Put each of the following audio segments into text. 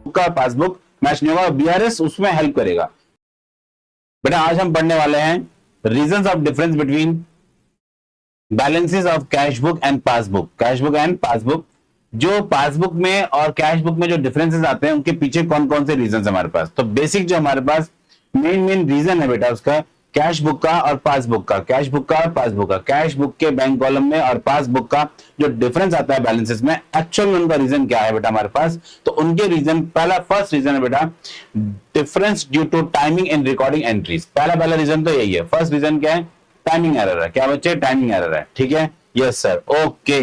का passbook match नहीं होगा, बीआरएस उसमें हेल्प करेगा। बेटा आज हम पढ़ने वाले हैं reasons of difference between balances of cash book and passbook. Cash book and passbook, जो पासबुक में और कैश बुक में जो डिफरेंसेस आते हैं उनके पीछे कौन कौन से रीजन हमारे पास। तो बेसिक जो हमारे पास मेन रीजन है बेटा उसका कैश बुक का और पासबुक का, कैश बुक का और पासबुक का, कैश बुक के बैंक कॉलम में और पासबुक का जो डिफरेंस आता है बैलेंसेस में, एक्चुअल में उनका रीजन क्या है बेटा हमारे पास। तो उनके रीजन, पहला फर्स्ट रीजन है बेटा difference due to timing and recording entries. पहला रीजन तो यही है। फर्स्ट रीजन क्या है? टाइमिंग एरर है। क्या बच्चे? टाइमिंग एरर है। ठीक है, yes sir, okay.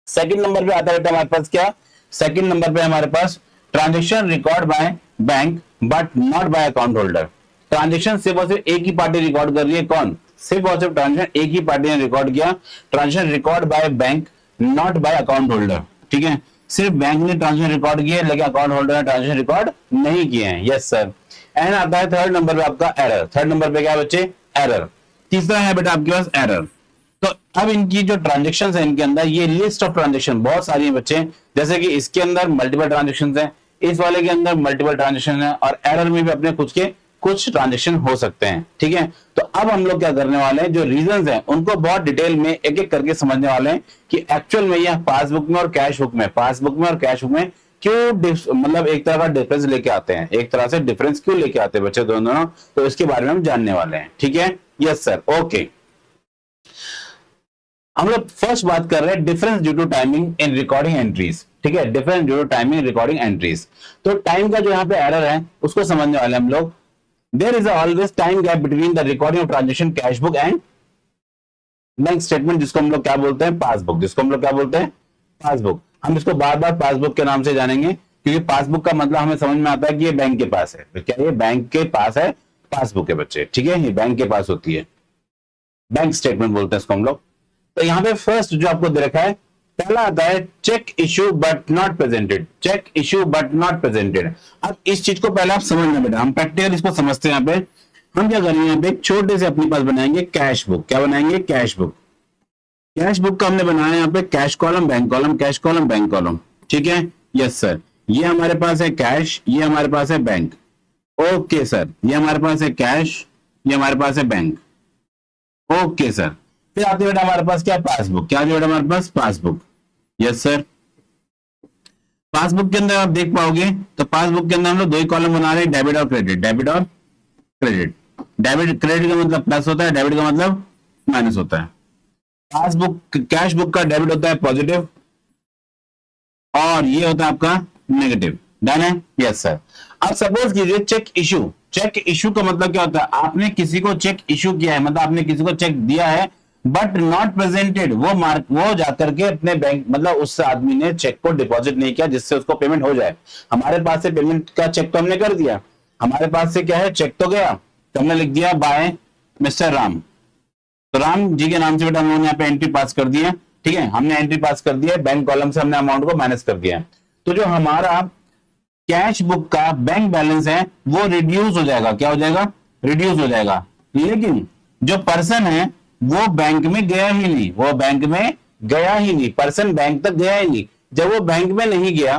Second number पे आता है बेटा हमारे पास क्या? सेकंड नंबर पे हमारे पास transaction record by bank but not by account holder. Transaction सिर्फ और सिर्फ एक ही पार्टी रिकॉर्ड कर रही है। कौन? सिर्फ और सिर्फ ट्रांजेक्शन एक ही पार्टी ने रिकॉर्ड किया। Transaction record by bank not by account holder. ठीक है, सिर्फ बैंक ने ट्रांजेक्शन रिकॉर्ड किए लेकिन अकाउंट होल्डर ने ट्रांजेक्शन रिकॉर्ड नहीं किए हैं। Yes sir. एंड आता है थर्ड नंबर पे आपका एरर। थर्ड नंबर पे क्या बच्चे? एरर। तीसरा है बेटा आपके पास एरर। तो अब इनकी जो ट्रांजेक्शन है इनके अंदर ये लिस्ट ऑफ ट्रांजेक्शन बहुत सारी है बच्चे, जैसे कि इसके अंदर मल्टीपल ट्रांजेक्शन है, इस वाले के अंदर मल्टीपल ट्रांजेक्शन है और एरर में भी अपने कुछ ट्रांजेक्शन हो सकते हैं। ठीक है, तो अब हम लोग क्या करने वाले हैं, जो रीजंस हैं उनको बहुत डिटेल में एक एक करके समझने वाले हैं कि एक्चुअल में यह पासबुक में और कैश बुक में, पासबुक में और कैश बुक में क्यों मतलब एक तरह का डिफरेंस लेके आते हैं, एक तरह से डिफरेंस क्यों लेके आते हैं बच्चे दोनों। तो इसके बारे में हम जानने वाले हैं। ठीक है, यस सर, ओके। हम लोग फर्स्ट बात कर रहे हैं difference due to timing in recording entries. ठीक है, difference due to timing recording entries. तो टाइम का जो यहाँ पे एरर है उसको समझने वाले हम लोग। There is always time gap between the recording of transaction cash book and bank statement, जिसको हम लोग क्या बोलते हैं? पासबुक। जिसको हम लोग क्या बोलते हैं? पासबुक। हम इसको बार बार पासबुक के नाम से जानेंगे क्योंकि पासबुक का मतलब हमें समझ में आता है कि ये बैंक के पास है। क्या ये बैंक के पास है? पासबुक के बच्चे। ठीक है, ये बैंक के पास होती है, बैंक स्टेटमेंट बोलते हैं इसको हम लोग। तो यहाँ पे फर्स्ट जो आपको दे रखा है, पहला आता है cheque issue but not presented. Cheque issue but not presented. अब इस चीज को पहले आप समझना बेटा, हम प्रैक्टिकल इसको समझते हैं। यहाँ पे हम क्या करेंगे, यहाँ पे एक छोटे से अपने पास बनाएंगे कैश बुक। क्या बनाएंगे? Cash book. कैश बुक का हमने बनाया यहाँ पे cash column, bank column, cash column, bank column. ठीक है, यस सर। ये हमारे पास है कैश, ये हमारे पास है बैंक। ओके सर, ये हमारे पास है कैश, ये हमारे पास है बैंक। Okay sir. फिर आते बेटा हमारे पास क्या? पासबुक। क्या बेटा हमारे पास? पासबुक। Yes sir. पासबुक के अंदर आप देख पाओगे तो पासबुक के अंदर हम लोग दो ही कॉलम बना रहे हैं, डेबिट और क्रेडिट। डेबिट और क्रेडिट। डेबिट, क्रेडिट का मतलब प्लस होता है, डेबिट का मतलब माइनस होता है। पासबुक, कैश बुक का डेबिट होता है पॉजिटिव और ये होता है आपका नेगेटिव। डन है? Yes sir. अब सपोज कीजिए चेक इश्यू। चेक इश्यू का मतलब क्या होता है? आपने किसी को चेक इश्यू किया है, मतलब आपने किसी को चेक दिया है बट नॉट प्रेजेंटेड। वो जाकर के अपने बैंक, मतलब उस आदमी ने चेक को डिपॉजिट नहीं किया जिससे उसको पेमेंट हो जाए। हमारे पास से पेमेंट का चेक तो हमने कर दिया, हमारे पास से क्या है? चेक तो गया, तो हमने लिख दिया बाय मिस्टर राम। तो राम जी के नाम से बेटा हम लोगों ने यहाँ पे एंट्री पास कर दी है। ठीक है, हमने एंट्री पास कर दिया, बैंक कॉलम से हमने अमाउंट को माइनस कर दिया। तो जो हमारा कैश बुक का बैंक बैलेंस है वो रिड्यूस हो जाएगा। क्या हो जाएगा? रिड्यूस हो जाएगा। लेकिन जो पर्सन है वो बैंक में गया ही नहीं, वो बैंक में गया ही नहीं, पर्सन बैंक तक गया ही नहीं। जब वो बैंक में नहीं गया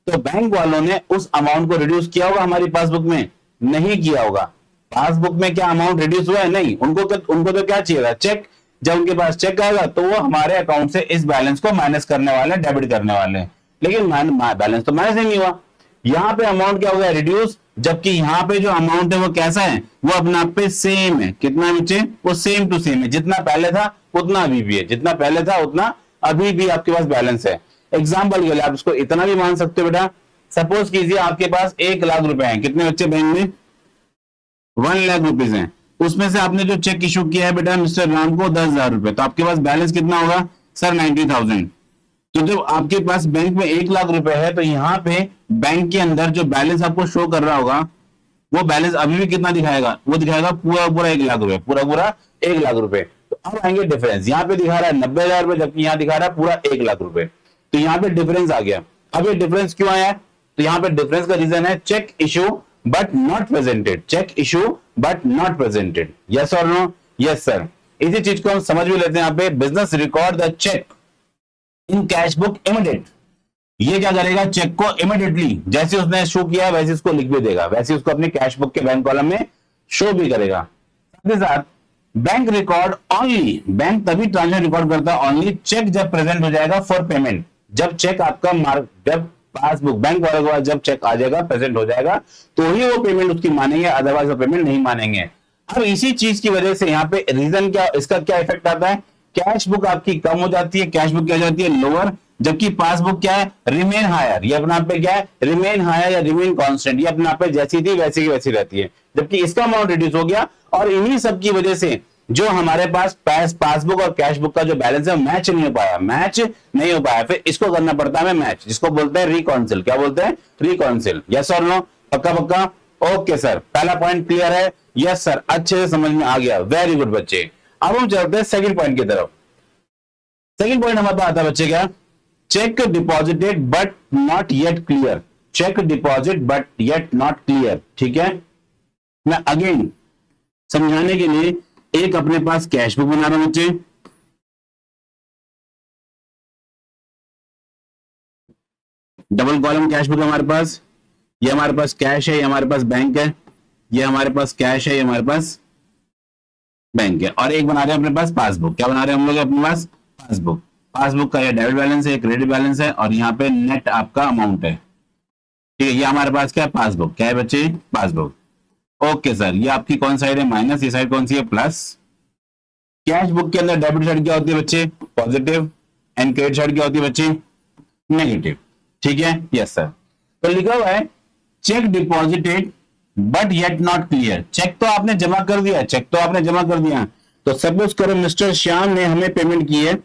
तो बैंक वालों ने उस अमाउंट को रिड्यूस किया होगा, हमारी पासबुक में नहीं किया होगा। पासबुक में क्या अमाउंट रिड्यूस हुआ है? नहीं। उनको तो क्या चाहिए था? चेक। जब उनके पास चेक आएगा तो वो हमारे अकाउंट से इस बैलेंस को माइनस करने वाले, डेबिट करने वाले, लेकिन बैलेंस तो माइनस नहीं हुआ। यहाँ पे अमाउंट क्या हो गया? रिड्यूस। जबकि यहाँ पे जो अमाउंट है वो कैसा है? वो अपने आप पे सेम है। कितना बच्चे? वो सेम टू सेम है। जितना पहले था उतना अभी भी है, जितना पहले था उतना अभी भी आपके पास बैलेंस है। एग्जाम्पल के लिए आप इसको इतना भी मान सकते हो बेटा, सपोज कीजिए आपके पास 1 लाख रुपए हैं। कितने बच्चे बैंक में? 1 लाख रुपीज हैं। उसमें से आपने जो चेक इशू किया है बेटा मिस्टर राम को 10,000 रुपए, तो आपके पास बैलेंस कितना होगा सर? 90,000। तो जब आपके पास बैंक में 1 लाख रुपए है तो यहाँ पे बैंक के अंदर जो बैलेंस आपको शो कर रहा होगा वो बैलेंस अभी भी कितना दिखाएगा? वो दिखाएगा पूरा पूरा 1 लाख रुपए, पूरा पूरा 1 लाख रुपए। तो अब आएंगे डिफरेंस। यहाँ पे दिखा रहा है 90,000 रुपए जबकि यहाँ दिखा रहा है पूरा 1 लाख रुपए। तो यहाँ पे डिफरेंस आ गया। अब ये डिफरेंस क्यों आया? तो यहाँ पे डिफरेंस का रीजन है cheque issue but not presented. Cheque issue but not presented. Yes और नो? Yes sir. इसी चीज को हम समझ भी लेते हैं। यहाँ पे business record the cheque in cash book immediate. ये क्या करेगा, चेक को इमीडिएटली जैसे उसने शो किया वैसे उसको लिख भी देगा, वैसे उसको अपने कैश बुक के बैंक कॉलम में शो भी करेगा। साथ ही साथ बैंक रिकॉर्ड ओनली, बैंक तभी ट्रांजेक्शन रिकॉर्ड करता है ओनली चेक जब प्रेजेंट हो जाएगा फॉर पेमेंट, जब चेक आपका जब पासबुक बैंक वाले के पास जब चेक आ जाएगा प्रेजेंट हो जाएगा तो ही वो पेमेंट उसकी मानेंगे, अदरवाइज वो पेमेंट नहीं मानेंगे। अब इसी चीज की वजह से यहाँ पे रीजन क्या, इसका क्या इफेक्ट आता है, कैश बुक आपकी कम हो जाती है, कैश बुक क्या जाती है लोअर, जबकि पासबुक क्या है रिमेन हायर, ये अपने आप पे क्या है रिमेन हायर या रिमेन कांस्टेंट, ये अपने आप पे जैसी थी वैसी की वैसी रहती है, जबकि इसका अमाउंट रिड्यूस हो गया। और इन्हीं सब की वजह से जो हमारे पास पासबुक और कैश बुक का जो बैलेंस है मैच नहीं हो पाया, मैच नहीं हो पाया, फिर इसको करना पड़ता है मैच, जिसको बोलते हैं रिकॉन्सिल। क्या बोलते हैं, रिकॉन्सिल। यस और नो, पक्का पक्का, ओके सर, पहला पॉइंट क्लियर है, यस सर, अच्छे से समझ में आ गया, वेरी गुड बच्चे। अब हम चलते हैं सेकंड पॉइंट की तरफ। सेकंड पॉइंट हमारे पास आता है बच्चे क्या, cheque deposited but not yet clear, cheque deposit but yet not clear. ठीक है, मैं अगेन समझाने के लिए एक अपने पास कैश बुक बना रहा हूं बच्चे, डबल कॉलम कैश बुक हमारे पास, ये हमारे पास कैश है, ये हमारे पास बैंक है, ये हमारे पास कैश है, ये हमारे पास बैंक है, और एक बना रहे हैं अपने पास पासबुक। क्या बना रहे हैं हम लोग अपने पास, पासबुक। पासबुक का ये डेबिट बैलेंस है, क्रेडिट बैलेंस है, और यहाँ पे नेट आपका अमाउंट है। ठीक है, ये हमारे पास क्या है, पासबुक। क्या है बच्चे, पासबुक। ओके सर, ये आपकी कौन साइड है, माइनस, ये साइड कौन सी है, प्लस। कैश बुक के अंदर डेबिट साइड क्या होती है बच्चे, पॉजिटिव, एंड क्रेडिट साइड क्या होती है बच्चे, नेगेटिव। ठीक है, यस सर। तो लिखा हुआ है cheque deposited but yet not clear, cheque तो आपने जमा कर दिया, चेक तो आपने जमा कर दिया। तो सपोज करो मिस्टर श्याम ने हमें पेमेंट की है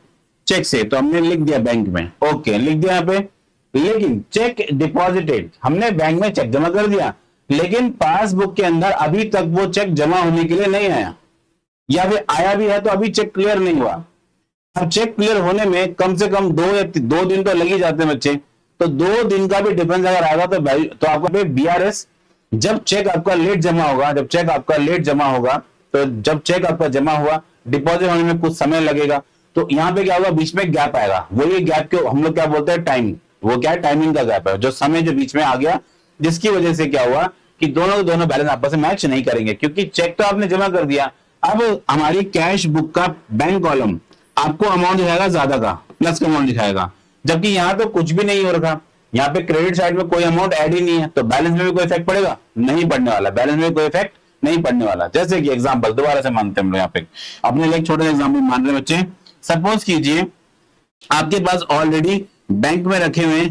चेक से, तो हमने लिख दिया बैंक में, ओके लिख दिया यहाँ पे, लेकिन चेक डिपॉजिटेड, हमने बैंक में चेक जमा कर दिया, लेकिन पासबुक के अंदर अभी तक वो चेक जमा होने के लिए नहीं आया, या फिर आया भी है तो अभी चेक क्लियर नहीं हुआ। अब चेक क्लियर होने में कम से कम 2 दिन तो लग ही जाते हैं बच्चे, तो 2 दिन का भी डिफरेंस अगर आएगा तो आपका बीआरएस, जब चेक आपका लेट जमा होगा, जब चेक आपका लेट जमा होगा, तो जब चेक आपका जमा हुआ डिपॉजिट होने में कुछ समय लगेगा, तो यहाँ पे क्या होगा, बीच में गैप आएगा, वो ये गैप को हम लोग क्या बोलते हैं, टाइम, वो क्या है, टाइमिंग का गैप है, जो समय जो बीच में आ गया, जिसकी वजह से क्या हुआ कि दोनों बैलेंस आपस में मैच नहीं करेंगे, क्योंकि चेक तो आपने जमा कर दिया। अब हमारी कैश बुक का बैंक कॉलम आपको अमाउंट दिखाएगा ज्यादा का, प्लस का अमाउंट दिखाएगा, जबकि यहां तो कुछ भी नहीं हो रखा, यहाँ पे क्रेडिट साइड में कोई अमाउंट ऐड ही नहीं है, तो बैलेंस में भी कोई इफेक्ट पड़ेगा, नहीं पड़ने वाला, बैलेंस में कोई इफेक्ट नहीं पड़ने वाला। जैसे कि एग्जांपल दोबारा से मानते हैं हम लोग यहाँ पे, अपने लिए एक छोटा सा एग्जांपल मान रहे बच्चे, सपोज कीजिए आपके पास ऑलरेडी बैंक में रखे हुए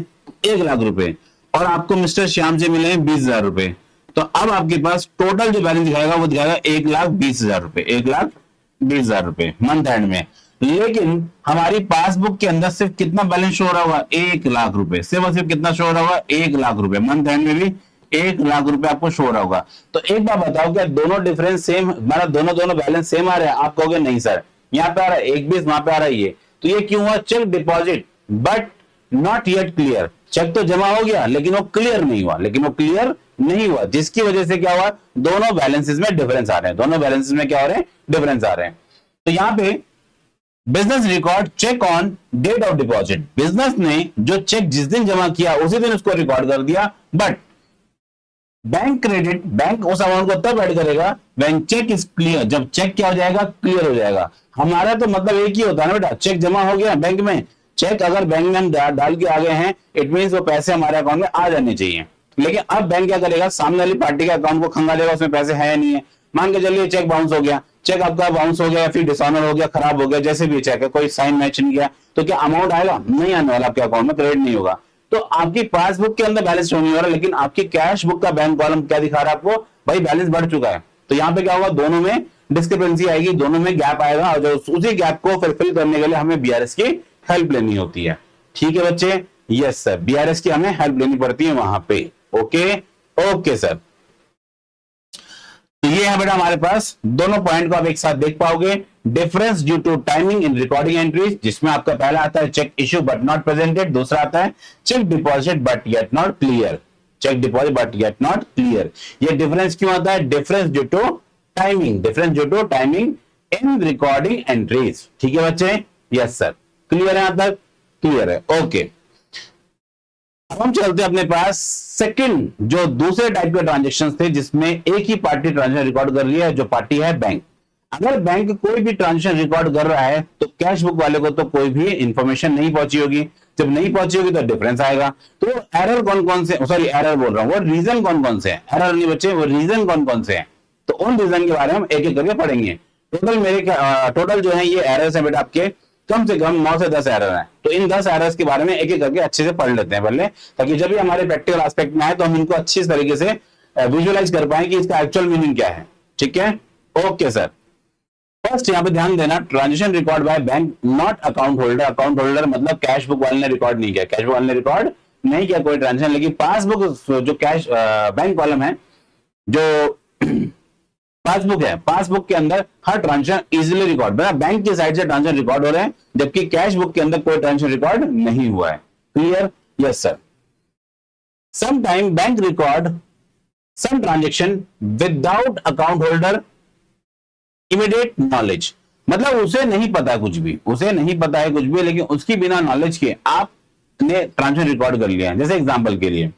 1 लाख रुपए और आपको मिस्टर श्याम से मिले 20,000 रुपए, तो अब आपके पास टोटल जो बैलेंस दिखाएगा वो दिखाएगा 1,20,000 रुपए, 1,20,000 रुपए मंथ एंड में, लेकिन हमारी पासबुक के अंदर सिर्फ कितना बैलेंस शो हो रहा होगा, 1 लाख रुपए, सिर्फ और सिर्फ कितना शो हो रहा होगा, 1 लाख रुपए, मंथ एंड में भी 1 लाख रुपए आपको शो हो रहा होगा। तो एक बार बताओ क्या दोनों डिफरेंस सेम, मतलब दोनों बैलेंस सेम आ रहे हैं? आप कहोगे नहीं सर, यहाँ पे आ रहा है 1,20, वहां पे आ रहा है ये, तो ये क्यों हुआ, cheque deposit but not yet clear, cheque तो जमा हो गया लेकिन वो क्लियर नहीं हुआ, जिसकी वजह से क्या हुआ, दोनों बैलेंसेस में डिफरेंस आ रहे हैं, दोनों बैलेंसेस में क्या हो रहे हैं, डिफरेंस आ रहे हैं। तो यहां पे business record cheque on date of deposit, business ने जो चेक जिस दिन जमा किया उसी दिन उसको रिकॉर्ड कर दिया, बट बैंक क्रेडिट, बैंक उस अमाउंट को तब ऐड करेगा व्हेन चेक इज क्लियर, जब चेक क्या हो जाएगा, क्लियर हो जाएगा। हमारा तो मतलब एक ही होता है ना बेटा, चेक जमा हो गया बैंक में, चेक अगर बैंक में हम डाल के आ गए हैं, इट मींस वो पैसे हमारे अकाउंट में आ जाने चाहिए, लेकिन अब बैंक क्या करेगा, सामने वाली पार्टी के अकाउंट को खंगालेगा, उसमें पैसे है या नहीं है। मान के चलिए चेक बाउंस हो गया, चेक आपका बाउंस हो गया, फिर डिसऑनर हो गया, खराब हो गया, जैसे भी चेक है, कोई साइन मैच नहीं किया, तो क्या अमाउंट आएगा, नहीं आने वाला, आपके अकाउंट में क्रेडिट नहीं होगा। तो आपकी पासबुक के अंदर बैलेंस नहीं हो रहा, लेकिन आपकी कैश बुक का बैंक कॉलम क्या दिखा रहा है आपको, भाई बैलेंस बढ़ चुका है। तो यहाँ पे क्या होगा, दोनों में डिस्क्रिपेंसी आएगी, दोनों में गैप आएगा, और जो उसी गैप को फुलफिल करने के लिए हमें बीआरएस की हेल्प लेनी होती है। ठीक है बच्चे, यस सर, बीआरएस की हमें हेल्प लेनी पड़ती है वहां पे। ओके ओके सर, तो ये है बेटा हमारे पास दोनों पॉइंट को आप एक साथ देख पाओगे। Difference due to timing in recording entries, जिसमें आपका पहला आता है cheque issue but not presented, दूसरा आता है cheque deposit but yet not clear, cheque deposit but yet not clear. ये डिफरेंस क्यों आता है, difference due to timing, difference due to timing in recording entries. ठीक है बच्चे, यस सर, क्लियर है, यहां तक क्लियर है, ओके। अब हम चलते हैं अपने पास सेकंड, जो दूसरे टाइप के ट्रांजेक्शन थे जिसमें एक ही पार्टी ट्रांजेक्शन रिकॉर्ड कर रही है, जो पार्टी है बैंक। अगर बैंक कोई भी ट्रांजेक्शन रिकॉर्ड कर रहा है तो कैश बुक वाले को तो कोई भी इंफॉर्मेशन नहीं पहुंची होगी। जब नहीं पहुंची होगी तो डिफरेंस आएगा। तो एरर कौन कौन से, सॉरी एरर बोल रहा हूं, वो रीजन कौन कौन से हैं, एरर नहीं बच्चे, वो रीजन कौन कौन से हैं। तो उन रीजन के बारे में हम एक एक करके पढ़ेंगे। टोटल जो है ये एरर्स है बेटा आपके कम से कम 9 से 10 एरर हैं। तो इन 10 एरर्स के बारे में एक एक करके अच्छे से पढ़ लेते हैं पहले, ताकि जब भी हमारे प्रैक्टिकल एस्पेक्ट में आए तो हम इनको अच्छी तरीके से विजुअलाइज कर पाए कि इसका एक्चुअल मीनिंग क्या है। ठीक है, ओके सर। फर्स्ट यहाँ पे ध्यान देना, transaction record by bank not account holder. Account holder मतलब कैश बुक वाले ने रिकॉर्ड नहीं किया, कैश बुक वाले ने रिकॉर्ड नहीं किया कोई ट्रांजेक्शन, लेकिन पासबुक जो कैश बैंक कॉलम है, जो पासबुक है, पासबुक के अंदर हर ट्रांजेक्शन इजीली रिकॉर्ड, बैंक की साइड से ट्रांजेक्शन रिकॉर्ड हो रहे हैं, जबकि कैश बुक के अंदर कोई ट्रांजेक्शन रिकॉर्ड नहीं हुआ है। Clear? Yes sir. Sometime bank record some transaction without account holder immediate knowledge, मतलब उसे नहीं पता कुछ भी, उसे नहीं पता है कुछ भी, लेकिन उसकी बिना नॉलेज के आपने ट्रांजेक्शन रिकॉर्ड कर लिया है। जैसे एग्जांपल के लिए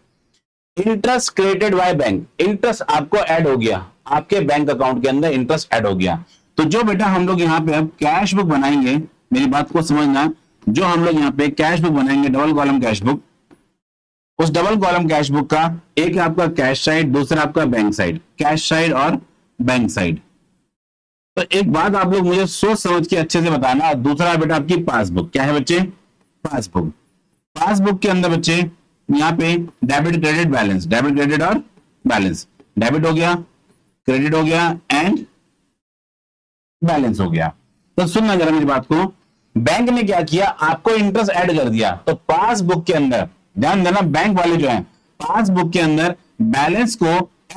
interest created by bank, interest आपको ऐड हो गया, आपके बैंक अकाउंट के अंदर इंटरेस्ट ऐड हो गया। तो जो बेटा हम लोग यहाँ पे अब कैश बुक बनाएंगे, मेरी बात को समझना, जो हम लोग यहाँ पे कैश बुक बनाएंगे, डबल कॉलम कैश बुक, उस डबल कॉलम कैश बुक का एक आपका कैश साइड, दूसरा आपका बैंक साइड, कैश साइड और बैंक साइड। तो एक बात आप लोग मुझे सोच समझ के अच्छे से बताना। दूसरा बेटा आपकी पासबुक, क्या है बच्चे? पासबुक। पासबुक के अंदर बच्चे यहाँ पे debit credit balance, debit credit और बैलेंस, डेबिट हो गया, क्रेडिट हो गया एंड बैलेंस हो गया। तो सुनना जरा मेरी बात को, बैंक ने क्या किया, आपको इंटरेस्ट ऐड कर दिया, तो पासबुक के अंदर ध्यान देना, बैंक वाले जो है पासबुक के अंदर बैलेंस को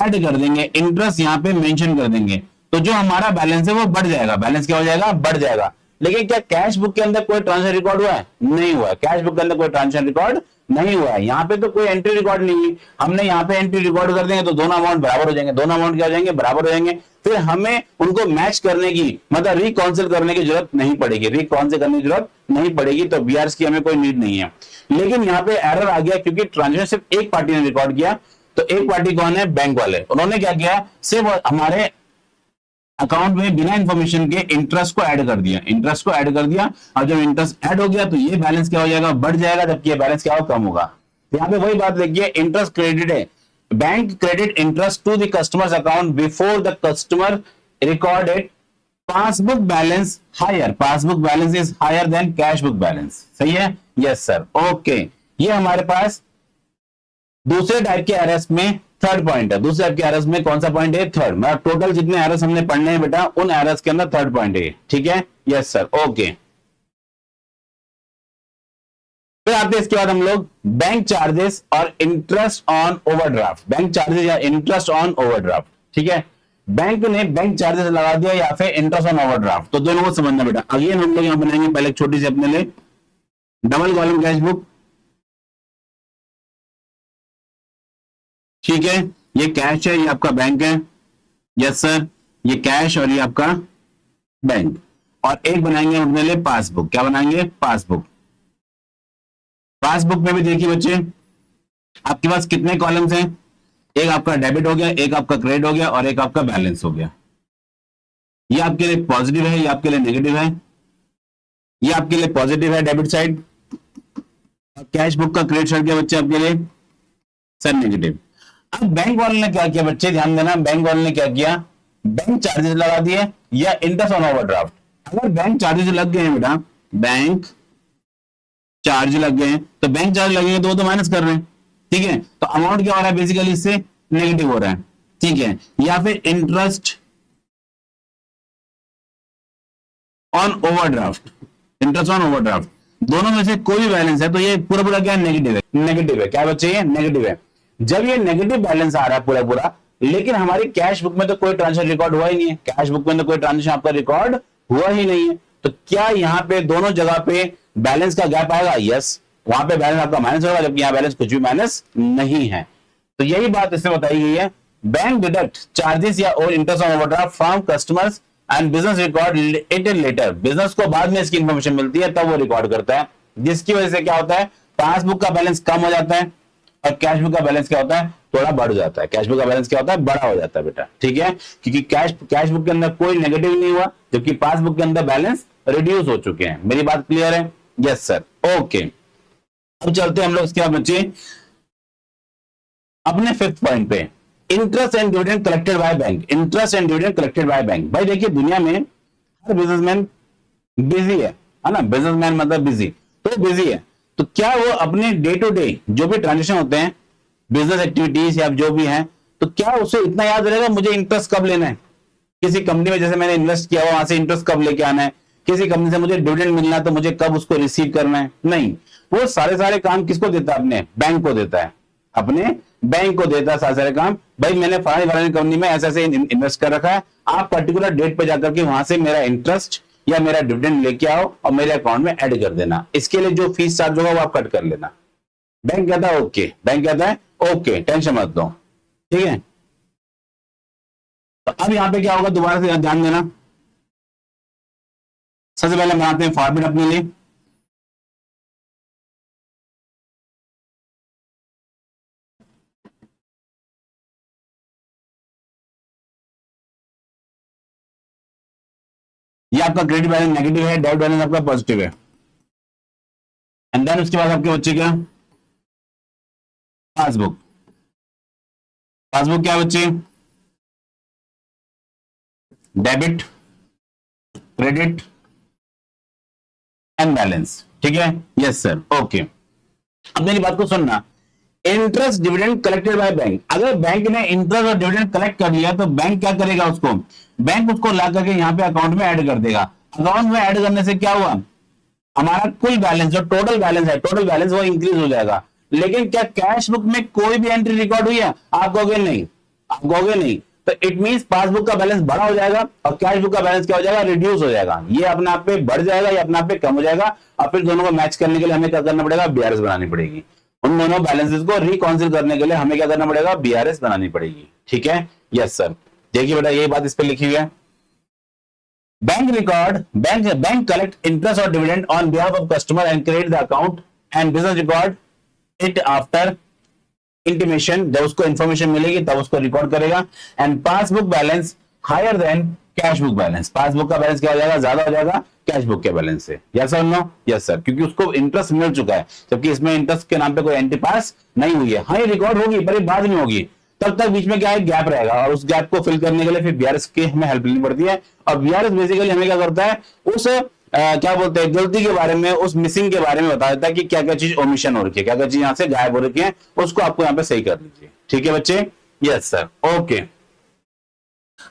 ऐड कर देंगे, इंटरेस्ट यहाँ पे मेंशन कर देंगे, तो जो हमारा बैलेंस है वो बढ़ जाएगा। बैलेंस क्या हो जाएगा? बढ़ जाएगा। लेकिन क्या कैश बुक के अंदर कोई ट्रांजेक्शन रिकॉर्ड हुआ है? नहीं हुआ है। कैश बुक के अंदर कोई ट्रांजेक्शन रिकॉर्ड नहीं हुआ है। यहाँ पे तो कोई एंट्री रिकॉर्ड नहीं है। हमने यहाँ पे एंट्री रिकॉर्ड कर देंगे तो दोनों अमाउंट बराबर हो जाएंगे, दोनों अमाउंट क्या हो जाएंगे? बराबर हो जाएंगे। फिर हमें उनको मैच करने की, मतलब रिकाउंसिल करने की जरूरत नहीं पड़ेगी, रिकाउंसिल करने की जरूरत नहीं पड़ेगी, तो बीआरएस की हमें कोई नीड नहीं है। लेकिन यहाँ पे एरर आ गया, क्योंकि ट्रांजेक्शन सिर्फ एक पार्टी ने रिकॉर्ड किया। तो एक पार्टी कौन है? बैंक वाले। उन्होंने क्या किया, सिर्फ हमारे अकाउंट में बिना इंफॉर्मेशन के इंटरेस्ट को ऐड कर दिया, इंटरेस्ट को ऐड कर दिया। और जब इंटरेस्ट ऐड हो गया तो ये बैलेंस क्या हो जाएगा? बढ़ जाएगा, जबकि ये बैलेंस क्या होगा? कम होगा। यहाँ पे वही बात देखिए, इंटरेस्ट क्रेडिट है, bank credit interest to the customers account before the customer recorded passbook balance higher, passbook balance is higher than cash book balance. सही है? Yes sir, okay. ये हमारे पास दूसरे टाइप के एरर्स में थर्ड पॉइंट है। दूसरे टाइप के एरर्स में कौन सा पॉइंट है? थर्ड। मतलब टोटल जितने एरर्स हमने पढ़ने हैं बेटा, उन एरर्स के अंदर थर्ड पॉइंट है। ठीक है? Yes sir, okay. फिर आते हैं इसके बाद हम लोग बैंक चार्जेस और interest on overdraft, bank charges या इंटरेस्ट ऑन ओवरड्राफ्ट। ठीक है, बैंक ने बैंक चार्जेस लगा दिया या फिर इंटरेस्ट ऑन ओवरड्राफ्ट, तो दोनों को समझना बेटा। अगेन हम लोग यहां बनाएंगे पहले एक छोटी सी अपने लिए डबल कॉलम कैश बुक। ठीक है, ये कैश है, ये आपका बैंक है। यस सर, ये कैश और ये आपका बैंक। और एक बनाएंगे हम अपने लिए पासबुक। क्या बनाएंगे? पासबुक। पासबुक में भी देखिए बच्चे, आपके पास कितने कॉलम्स हैं? एक आपका डेबिट हो गया, एक आपका क्रेडिट हो गया और एक आपका बैलेंस हो गया। ये आपके लिए पॉजिटिव है, ये आपके लिए नेगेटिव है। ये आपके लिए पॉजिटिव है डेबिट साइड, और कैश बुक का क्रेडिट साइड क्या बच्चे आपके लिए? Sir negative. अब बैंक वाले ने क्या किया बच्चे, ध्यान देना, बैंक वाले ने क्या किया, बैंक चार्जेस लगा दिए या इंटरेस्ट ऑन ओवरड्राफ्ट। अगर बैंक चार्जेस लग गए हैं बेटा, बैंक चार्ज लग गए हैं, तो बैंक चार्ज लगेंगे तो वो तो माइनस कर रहे हैं। ठीक है, तो अमाउंट क्या हो रहा है? बेसिकली इससे नेगेटिव हो रहा है। ठीक है, या फिर interest on overdraft, interest on overdraft, दोनों में से कोई भी बैलेंस है तो ये पूरा पूरा क्या नेगेटिव है? नेगेटिव है। क्या बच्चे? ये नेगेटिव है। जब ये नेगेटिव बैलेंस आ रहा है पूरा पूरा, लेकिन हमारी कैश बुक में तो कोई ट्रांजेक्शन रिकॉर्ड हुआ ही नहीं है, कैश बुक में तो कोई ट्रांजेक्शन आपका रिकॉर्ड हुआ ही नहीं है, तो क्या यहाँ पे दोनों जगह पे बैलेंस का गैप आएगा? यस, वहां पे बैलेंस आपका माइनस होगा, जबकि यहाँ बैलेंस कुछ भी माइनस नहीं है। तो यही बात इसमें बताई गई है, बैंक डिडक्ट चार्जेस या और interest on overdraft from customers and business record it later. Business को बाद में इसकी इंफॉर्मेशन मिलती है, तब वो रिकॉर्ड करता है, जिसकी वजह से क्या होता है? पासबुक का बैलेंस कम हो जाता है, और कैश बुक का बैलेंस क्या होता है, थोड़ा बढ़ जाता है। कैश बुक का बैलेंस क्या होता है, बड़ा हो जाता है बेटा, ठीक है, क्योंकि कैश बुक के अंदर कोई नेगेटिव नहीं हुआ, जबकि पासबुक के अंदर बैलेंस रिड्यूस हो चुके हैं। मेरी बात क्लियर है? Yes sir, okay. अब चलते हैं हम लोग इसके बाद बच्चे अपने फिफ्थ पॉइंट पे, interest and dividend collected by bank. Interest and dividend collected by bank. भाई देखिए, दुनिया में हर बिजनेसमैन बिजी है ना, बिजनेसमैन मतलब बिजी, तो बिजी है, तो क्या वो अपने डे टू डे जो भी ट्रांजेक्शन होते हैं, बिजनेस एक्टिविटीज या जो भी है, तो क्या उसे इतना याद रहेगा मुझे इंटरेस्ट कब लेना है? किसी कंपनी में जैसे मैंने इन्वेस्ट किया हुआ, वहां से इंटरेस्ट कब लेके आना है, किसी कंपनी से मुझे डिविडेंड मिलना है तो मुझे कब उसको रिसीव करना है? नहीं, वो सारे सारे काम किसको देता है? अपने बैंक को देता है, अपने बैंक को देता है सारे सारे काम। भाई मैंने फलानी कंपनी में ऐसे ऐसे इन्वेस्ट कर रखा है, आप पर्टिकुलर डेट पे जाकर के वहां से मेरा इंटरेस्ट या मेरा डिविडेंड लेके आओ और मेरे अकाउंट में ऐड कर देना, इसके लिए जो फीस चार्ज होगा वो आप कट कर लेना। बैंक कहता है ओके, बैंक कहता है ओके, टेंशन मत लो, ठीक है। तो अब यहां पे क्या होगा, दोबारा से ध्यान देना। सबसे पहले बनाते हैं फॉर्मेट अपने लिए। ये आपका क्रेडिट बैलेंस नेगेटिव है, डेबिट बैलेंस आपका पॉजिटिव है। एंड देन उसके बाद आपके बच्चे क्या, पासबुक। पासबुक क्या बच्चे, डेबिट, क्रेडिट एंड बैलेंस, ठीक है। Yes sir, okay. अब मेरी बात को सुनना, interest dividend collected by bank. अगर बैंक ने इंटरेस्ट और डिविडेंड कलेक्ट कर लिया तो बैंक क्या करेगा, उसको बैंक उसको ला करके यहाँ पे अकाउंट में ऐड कर देगा। अकाउंट में ऐड करने से क्या हुआ, हमारा कुल बैलेंस जो टोटल बैलेंस है, टोटल बैलेंस वो इंक्रीज हो जाएगा। लेकिन क्या कैश बुक में कोई भी एंट्री रिकॉर्ड हुई है? आप कहोगे नहीं, आप कहोगे नहीं, तो इट मींस पासबुक का बैलेंस बड़ा हो जाएगा और कैश बुक का बैलेंस क्या हो जाएगा, रिड्यूस हो जाएगा। ये अपने आप पे बढ़ जाएगा, ये अपने आप पे कम हो जाएगा, और फिर दोनों को मैच करने के लिए हमें क्या करना पड़ेगा, बीआरएस बनानी पड़ेगी। उन दोनों बैलेंसेस को रिकॉन्सिल करने के लिए हमें क्या करना पड़ेगा, बीआरएस बनानी पड़ेगी, ठीक है। यस सर, देखिए बेटा यही बात इस पे लिखी हुई है। Bank record, bank collect interest और dividend on behalf of customer and credit the account and business record it after intimation. जब उसको इंफॉर्मेशन मिलेगी तब उसको रिकॉर्ड करेगा। And passbook balance higher than cash book balance. Passbook का balance क्या हो जाएगा, ज्यादा हो जाएगा कैश बुक के बैलेंस से। यस और नो? यस सर, क्योंकि उसको इंटरेस्ट मिल चुका है, जबकि इसमें इंटरेस्ट के नाम पे कोई एंट्री पास नहीं हुई है। हाँ, ये रिकॉर्ड होगी पर ये बाद में होगी, तब तक बीच में क्या है, गैप रहेगा, और उस गैप को फिल करने के लिए फिर बीआरएस की हमें हेल्प लेनी पड़ती है। और बीआरएस बेसिकली हमें क्या करता है, उस क्या बोलते हैं, गलती के बारे में, उस मिसिंग के बारे में बता देता है कि क्या क्या चीज ओमिशन हो रखी है, क्या क्या चीज यहाँ से गायब हो रखी है, उसको आपको यहाँ पे सही कर लीजिए, ठीक है बच्चे। Yes sir, okay.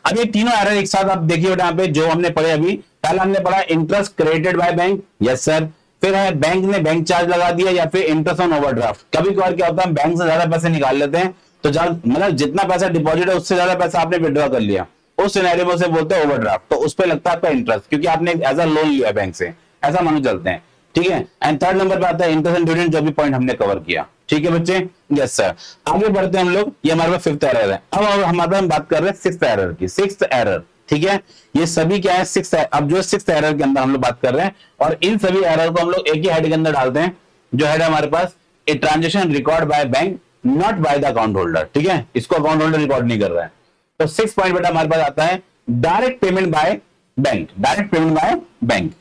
अब ये तीनों एरर एक साथ आप देखिए बेटा, यहाँ पे जो हमने पढ़े अभी, पहला हमने पढ़ा interest credited by bank, yes sir. फिर है बैंक ने बैंक चार्ज लगा दिया, या फिर इंटरेस्ट ऑन ओवरड्राफ्ट। कभी कभार क्या होता है, बैंक से ज्यादा पैसे निकाल लेते हैं, तो मतलब जितना पैसा डिपॉजिट है उससे ज्यादा पैसा आपने विड्रॉ कर लिया, उस सिनेरियो में उसे बोलते हैं ओवरड्राफ्ट, तो उस पर लगता है आपका इंटरेस्ट, क्योंकि आपने एज अ लोन लिया बैंक से, ऐसा मानो चलते हैं, ठीक है। एंड थर्ड नंबर पे आता है इंटरेस्ट एंड डिविडेंड, जो भी पॉइंट हमने कवर किया, ठीक है बच्चे। यस सर, आगे बढ़ते हैं हम लोग, ये हमारे पास फिफ्थ एरर है। अब हमारे पास हम बात कर रहे हैं सिक्स्थ एरर की, सिक्स्थ एरर, ठीक है। ये सभी क्या है, सिक्स्थ, अब जो सिक्स्थ एरर के अंदर हम लोग बात कर रहे हैं, और इन सभी एरर को हम लोग एक ही हेड के अंदर डालते हैं, जो हेड है हमारे पास, a transaction record by bank not by the account holder, ठीक है। इसको अकाउंट होल्डर रिकॉर्ड नहीं कर रहा है। तो सिक्स पॉइंट बेटा हमारे पास आता है direct payment by bank, direct payment by bank.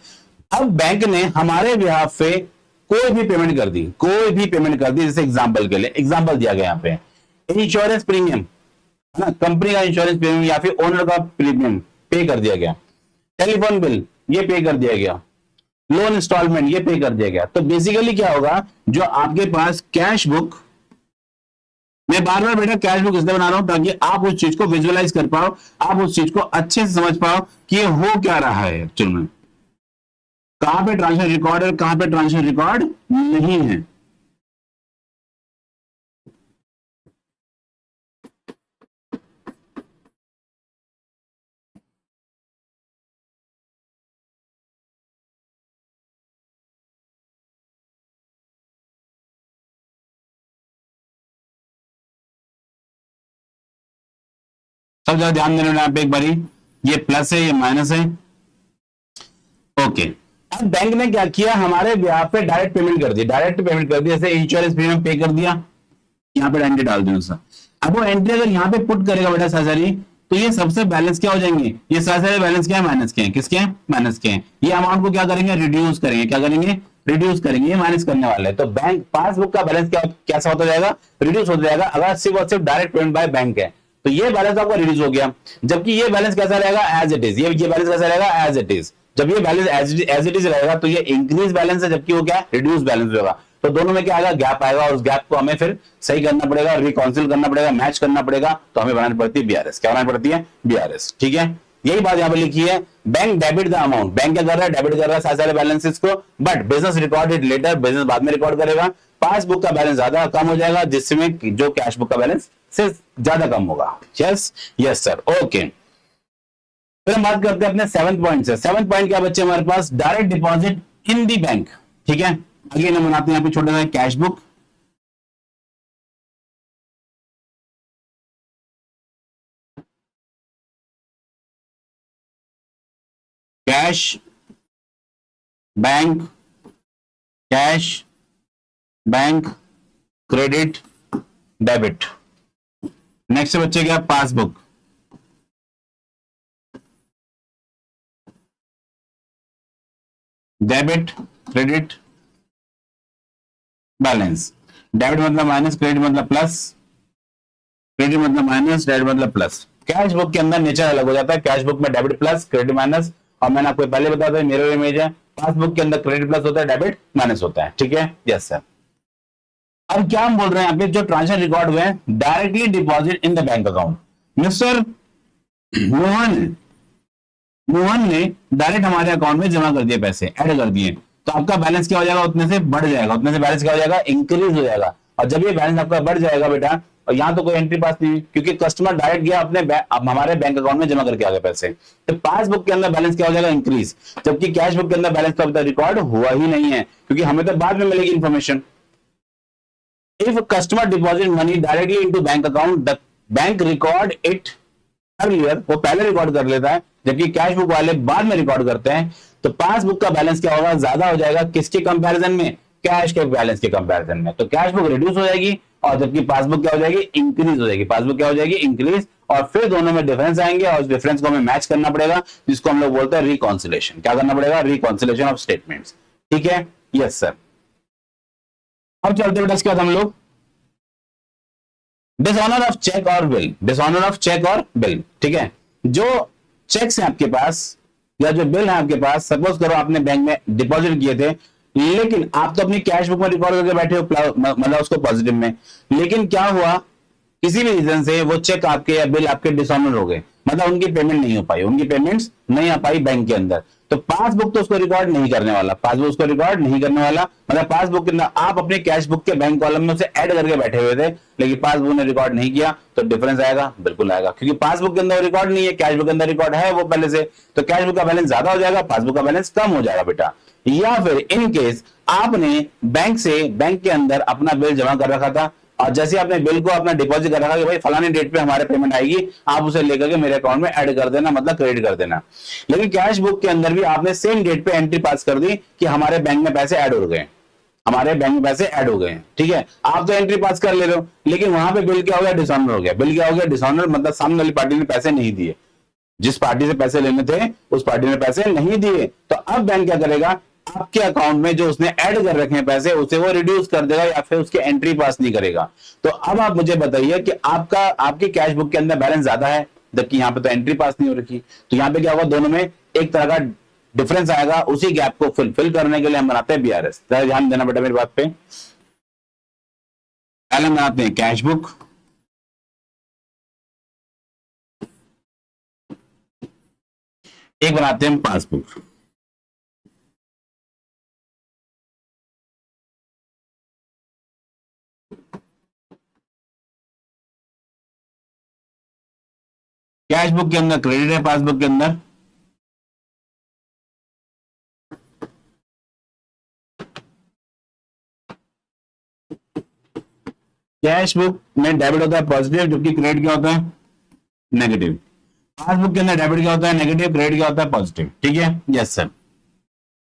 अब बैंक ने हमारे बिहाफ पे कोई भी पेमेंट कर दी, कोई भी पेमेंट कर दी, जैसे एग्जांपल के लिए, एग्जांपल दिया गया यहाँ पे, इंश्योरेंस प्रीमियम है ना, कंपनी का इंश्योरेंस प्रीमियम या फिर ओनर का प्रीमियम पे कर दिया गया, टेलीफोन बिल ये पे कर दिया गया, लोन इंस्टॉलमेंट ये पे कर दिया गया। तो बेसिकली क्या होगा, जो आपके पास कैश बुक, मैं बार बार बेटा कैश बुक इसलिए बना रहा हूं ताकि आप उस चीज को विजुअलाइज कर पाओ, आप उस चीज को अच्छे से समझ पाओ कि ये हो क्या रहा है एक्चुअल में, कहां पे ट्रांजेक्शन रिकॉर्ड है, कहां पे ट्रांजेक्शन रिकॉर्ड नहीं है। सब जरा ध्यान देना यहाँ पे एक बारी, ये प्लस है, ये माइनस है, ओके। अब बैंक ने क्या किया, हमारे ब्याह पे डायरेक्ट पेमेंट कर दी, डायरेक्ट पेमेंट कर दी, जैसे इंश्योरेंस प्रीमियम पे कर दिया, यहाँ पे एंट्री डाल दूं सर। अब वो एंट्री अगर यहाँ पे पुट करेगा बेटा सारी, तो ये सबसे बैलेंस क्या हो जाएंगे, ये सारे बैलेंस क्या है, माइनस के हैं, किसके हैं, माइनस के हैं। ये अमाउंट को क्या करेंगे, रिड्यूस करेंगे, क्या करेंगे, रिड्यूस करेंगे, ये माइनस करने वाले हैं। तो बैंक पासबुक का बैलेंस क्या कैसा होता जाएगा, रिड्यूस होता जाएगा, अगर सिर्फ और सिर्फ डायरेक्ट पेमेंट बाय बैंक है तो ये बैलेंस आपका रिड्यूस हो गया। जबकि ये बैलेंस कैसा रहेगा, एज इट इज, ये बैलेंस कैसा रहेगा, एज इट इज। जब ये बैलेंस एज इट इज रहेगा तो ये इंक्रीज बैलेंस है, जबकि वो क्या है, रिड्यूस बैलेंस होगा। तो दोनों में क्या आएगा, गैप आएगा, और उस गैप को हमें फिर सही करना पड़ेगा, रिकाउंसिल करना पड़ेगा, मैच करना पड़ेगा। तो हमें बनानी पड़ती है बीआरएस, क्या बनानी पड़ती है, बीआरएस। ठीक है, यही बात यहां पर लिखी है। Bank debit the amount, bank क्या कर रहा है, डेबिट कर रहा है सारे बैलेंसेस को, but business record it later, business बाद में रिकॉर्ड करेगा। पासबुक का बैलेंस ज्यादा कम हो जाएगा, जिसमें जो कैश बुक का बैलेंस से ज्यादा कम होगा। Yes yes sir, okay. फिर हम बात करते हैं अपने 7th पॉइंट से। 7th पॉइंट क्या बच्चे हमारे पास, direct deposit in the bank. ठीक है, आगे हम बनाते हैं यहाँ पे छोटा सा cash book. Cash bank, cash bank, credit, debit. Next बच्चे क्या, passbook, debit, credit, balance. Debit मतलब माइनस, क्रेडिट मतलब प्लस, क्रेडिट मतलब माइनस, डेबिट मतलब प्लस। कैश बुक के अंदर नेचर अलग हो जाता है, कैश बुक में डेबिट प्लस, क्रेडिट माइनस, और मैंने आपको पहले बताया था मिरर इमेज है। पासबुक के अंदर क्रेडिट प्लस होता है, डेबिट माइनस होता है। ठीक है, यस सर। अब क्या हम बोल रहे हैं यहाँ पे, जो ट्रांजेक्शन रिकॉर्ड हुए हैं, directly deposit in the bank account. Mister Mohan ने डायरेक्ट हमारे अकाउंट में जमा कर दिए, पैसे ऐड कर दिए, तो आपका बैलेंस क्या हो जाएगा, उतने से बढ़ जाएगा, उतने से बैलेंस क्या हो जाएगा, इंक्रीज हो जाएगा। और जब ये बैलेंस आपका बढ़ जाएगा बेटा, और यहाँ तो कोई एंट्री पास नहीं, क्योंकि कस्टमर डायरेक्ट गया अपने हमारे बैंक अकाउंट में जमा करके आ गए पैसे, तो पासबुक के अंदर बैलेंस क्या हो जाएगा, इंक्रीज। जबकि कैश बुक के अंदर बैलेंस तो अभी तक रिकॉर्ड हुआ ही नहीं है, क्योंकि हमें तो बाद में मिलेगी information. If customer deposit money directly into bank account, the bank record it earlier, वो पहले रिकॉर्ड कर लेता है, जबकि कैश बुक वाले बाद में रिकॉर्ड करते हैं। तो पासबुक का बैलेंस क्या होगा, ज्यादा हो जाएगा, किसके कंपैरिजन में, कैश के बैलेंस के कंपैरिजन में। तो कैश बुक रिड्यूस हो जाएगी, और जबकि पासबुक क्या हो जाएगी, इंक्रीज हो जाएगी। पासबुक क्या हो जाएगी, इंक्रीज, और फिर दोनों में डिफरेंस आएंगे, और उस डिफरेंस को हमें मैच करना पड़ेगा, जिसको हम लोग बोलते हैं रिकॉन्सिलेशन। क्या करना पड़ेगा, रिकॉन्सिलेशन ऑफ स्टेटमेंट्स। ठीक है, यस सर। अब चलते बेटा इसके बाद हम लोग डिसऑनर ऑफ चेक और बिल, डिसऑनर ऑफ चेक और बिल। ठीक है, जो चेक्स हैं आपके पास या जो बिल है आपके पास, सपोज करो आपने बैंक में डिपॉजिट किए थे, लेकिन आप तो अपनी कैश बुक में रिकॉर्ड करके बैठे हो, मतलब उसको पॉजिटिव में, लेकिन क्या हुआ, किसी भी रीजन से वो चेक आपके या बिल आपके डिसऑनर हो गए, मतलब उनकी पेमेंट नहीं हो पाई, उनकी पेमेंट्स नहीं आ पाई बैंक के अंदर, तो पासबुक तो उसको रिकॉर्ड नहीं करने वाला, पासबुक उसको रिकॉर्ड नहीं करने वाला। मतलब पासबुक के अंदर आप अपने कैश बुक के बैंक कॉलम में उसे ऐड करके बैठे हुए थे, लेकिन पासबुक ने रिकॉर्ड नहीं किया, तो डिफरेंस आएगा, बिल्कुल आएगा, क्योंकि पासबुक के अंदर रिकॉर्ड नहीं है, कैश बुक के अंदर रिकॉर्ड है वो पहले से, तो कैश बुक का बैलेंस ज्यादा हो जाएगा, पासबुक का बैलेंस कम हो जाएगा बेटा। या फिर इन केस आपने बैंक के अंदर अपना बिल जमा कर रखा था, और जैसे आपने बिल को अपना डिपॉजिट कर रखा कि भाई फलाने डेट पे हमारे पेमेंट आएगी, आप उसे लेकर के मेरे अकाउंट में ऐड कर देना, मतलब क्रेडिट कर देना। लेकिन कैश बुक के अंदर भी आपने सेम डेट पे एंट्री पास कर दी कि हमारे बैंक में पैसे ऐड हो गए, हमारे बैंक में पैसे ऐड हो गए। ठीक है, आप तो एंट्री पास कर ले रहे हो, लेकिन वहां पे बिल क्या हो गया, डिसऑनर हो गया। बिल क्या हो गया, डिसऑनर, मतलब सामने वाली पार्टी ने पैसे नहीं दिए, जिस पार्टी से पैसे लेने थे उस पार्टी ने पैसे नहीं दिए। तो अब बैंक क्या करेगा, आपके अकाउंट में जो उसने ऐड कर रखे हैं पैसे, उसे वो रिड्यूस कर देगा, या फिर उसके एंट्री पास नहीं करेगा। तो अब आप मुझे बताइए कि आपकी कैश बुक के अंदर बैलेंस ज्यादा है, जबकि यहाँ पे तो एंट्री पास नहीं हो रखी, तो यहाँ पे क्या होगा, दोनों में एक तरह का डिफरेंस आएगा। उसी गैप को फुलफिल करने के लिए हम बनाते हैं बीआरएस। ध्यान देना बेटा मेरी बात पे। पहले हम बनाते हैं कैश बुक, एक बनाते हैं पासबुक। कैश बुक के अंदर क्रेडिट है, पासबुक के अंदर कैश बुक में डेबिट होता है पॉजिटिव, जबकि क्रेडिट क्या होता है, नेगेटिव। पासबुक के अंदर डेबिट क्या होता है, नेगेटिव, क्रेडिट क्या होता है, पॉजिटिव। ठीक है, यस सर।